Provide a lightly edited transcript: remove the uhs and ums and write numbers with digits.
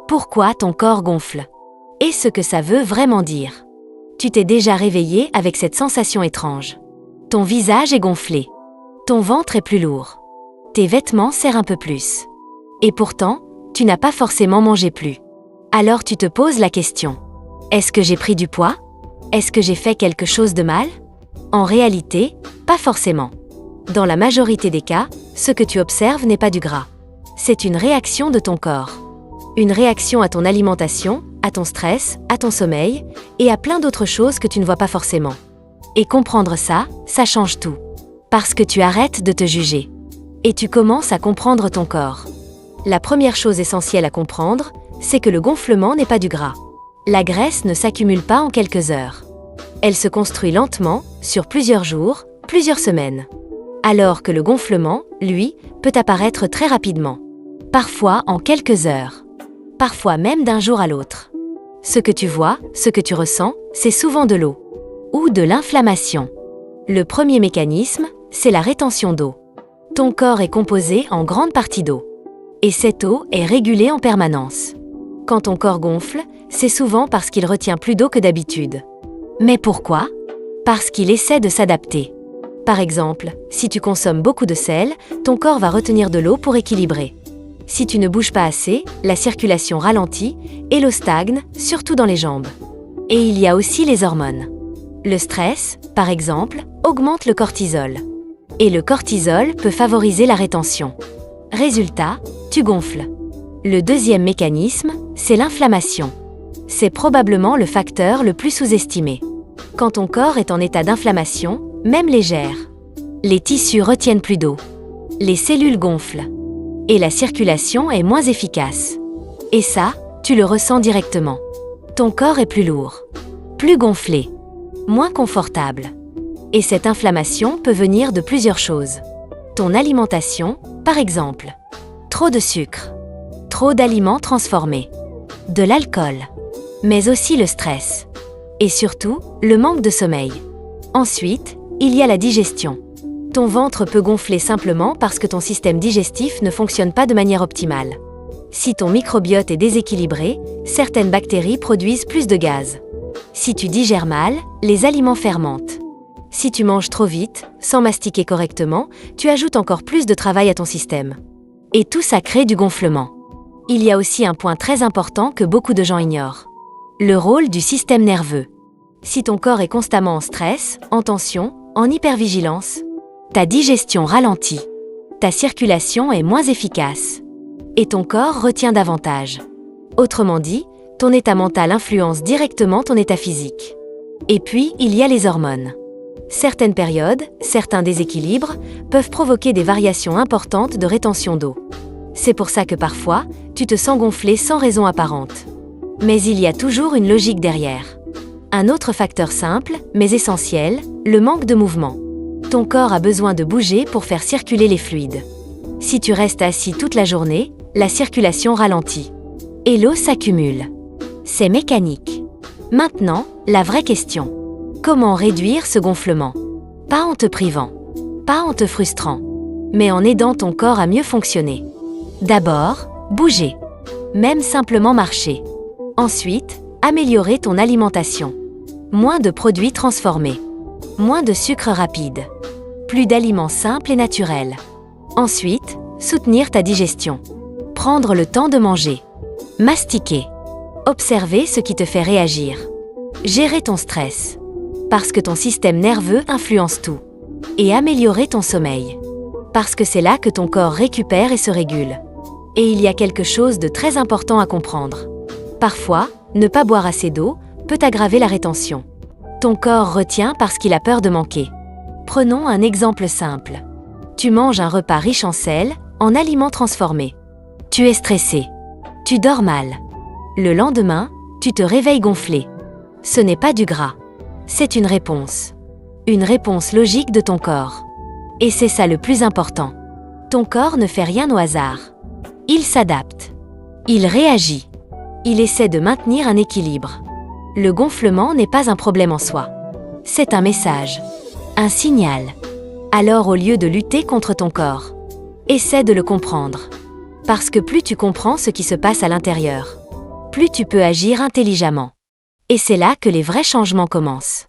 Pourquoi ton corps gonfle? Et ce que ça veut vraiment dire. Tu t'es déjà réveillé avec cette sensation étrange. Ton visage est gonflé. Ton ventre est plus lourd. Tes vêtements serrent un peu plus. Et pourtant, tu n'as pas forcément mangé plus. Alors tu te poses la question. Est-ce que j'ai pris du poids? Est-ce que j'ai fait quelque chose de mal? En réalité, pas forcément. Dans la majorité des cas, ce que tu observes n'est pas du gras. C'est une réaction de ton corps. Une réaction à ton alimentation, à ton stress, à ton sommeil, et à plein d'autres choses que tu ne vois pas forcément. Et comprendre ça, ça change tout. Parce que tu arrêtes de te juger. Et tu commences à comprendre ton corps. La première chose essentielle à comprendre, c'est que le gonflement n'est pas du gras. La graisse ne s'accumule pas en quelques heures. Elle se construit lentement, sur plusieurs jours, plusieurs semaines. Alors que le gonflement, lui, peut apparaître très rapidement. Parfois en quelques heures. Parfois même d'un jour à l'autre. Ce que tu vois, ce que tu ressens, c'est souvent de l'eau. Ou de l'inflammation. Le premier mécanisme, c'est la rétention d'eau. Ton corps est composé en grande partie d'eau. Et cette eau est régulée en permanence. Quand ton corps gonfle, c'est souvent parce qu'il retient plus d'eau que d'habitude. Mais pourquoi? Parce qu'il essaie de s'adapter. Par exemple, si tu consommes beaucoup de sel, ton corps va retenir de l'eau pour équilibrer. Si tu ne bouges pas assez, la circulation ralentit et l'eau stagne, surtout dans les jambes. Et il y a aussi les hormones. Le stress, par exemple, augmente le cortisol. Et le cortisol peut favoriser la rétention. Résultat, tu gonfles. Le deuxième mécanisme, c'est l'inflammation. C'est probablement le facteur le plus sous-estimé. Quand ton corps est en état d'inflammation, même légère, les tissus retiennent plus d'eau. Les cellules gonflent. Et la circulation est moins efficace. Et ça, tu le ressens directement. Ton corps est plus lourd, plus gonflé, moins confortable. Et cette inflammation peut venir de plusieurs choses. Ton alimentation, par exemple. Trop de sucre. Trop d'aliments transformés. De l'alcool. Mais aussi le stress. Et surtout, le manque de sommeil. Ensuite, il y a la digestion. Ton ventre peut gonfler simplement parce que ton système digestif ne fonctionne pas de manière optimale. Si ton microbiote est déséquilibré, certaines bactéries produisent plus de gaz. Si tu digères mal, les aliments fermentent. Si tu manges trop vite, sans mastiquer correctement, tu ajoutes encore plus de travail à ton système. Et tout ça crée du gonflement. Il y a aussi un point très important que beaucoup de gens ignorent. Le rôle du système nerveux. Si ton corps est constamment en stress, en tension, en hypervigilance, ta digestion ralentit. Ta circulation est moins efficace. Et ton corps retient davantage. Autrement dit, ton état mental influence directement ton état physique. Et puis, il y a les hormones. Certaines périodes, certains déséquilibres, peuvent provoquer des variations importantes de rétention d'eau. C'est pour ça que parfois, tu te sens gonflé sans raison apparente. Mais il y a toujours une logique derrière. Un autre facteur simple, mais essentiel, le manque de mouvement. Ton corps a besoin de bouger pour faire circuler les fluides. Si tu restes assis toute la journée, la circulation ralentit. Et l'eau s'accumule. C'est mécanique. Maintenant, la vraie question. Comment réduire ce gonflement? Pas en te privant, pas en te frustrant, mais en aidant ton corps à mieux fonctionner. D'abord, bouger. Même simplement marcher. Ensuite, améliorer ton alimentation. Moins de produits transformés. Moins de sucre rapide. Plus d'aliments simples et naturels. Ensuite, soutenir ta digestion. Prendre le temps de manger. Mastiquer. Observer ce qui te fait réagir. Gérer ton stress. Parce que ton système nerveux influence tout. Et améliorer ton sommeil. Parce que c'est là que ton corps récupère et se régule. Et il y a quelque chose de très important à comprendre. Parfois, ne pas boire assez d'eau peut aggraver la rétention. Ton corps retient parce qu'il a peur de manquer. Prenons un exemple simple. Tu manges un repas riche en sel, en aliments transformés. Tu es stressé. Tu dors mal. Le lendemain, tu te réveilles gonflé. Ce n'est pas du gras. C'est une réponse. Une réponse logique de ton corps. Et c'est ça le plus important. Ton corps ne fait rien au hasard. Il s'adapte. Il réagit. Il essaie de maintenir un équilibre. Le gonflement n'est pas un problème en soi. C'est un message. Un signal. Alors au lieu de lutter contre ton corps, essaie de le comprendre. Parce que plus tu comprends ce qui se passe à l'intérieur, plus tu peux agir intelligemment. Et c'est là que les vrais changements commencent.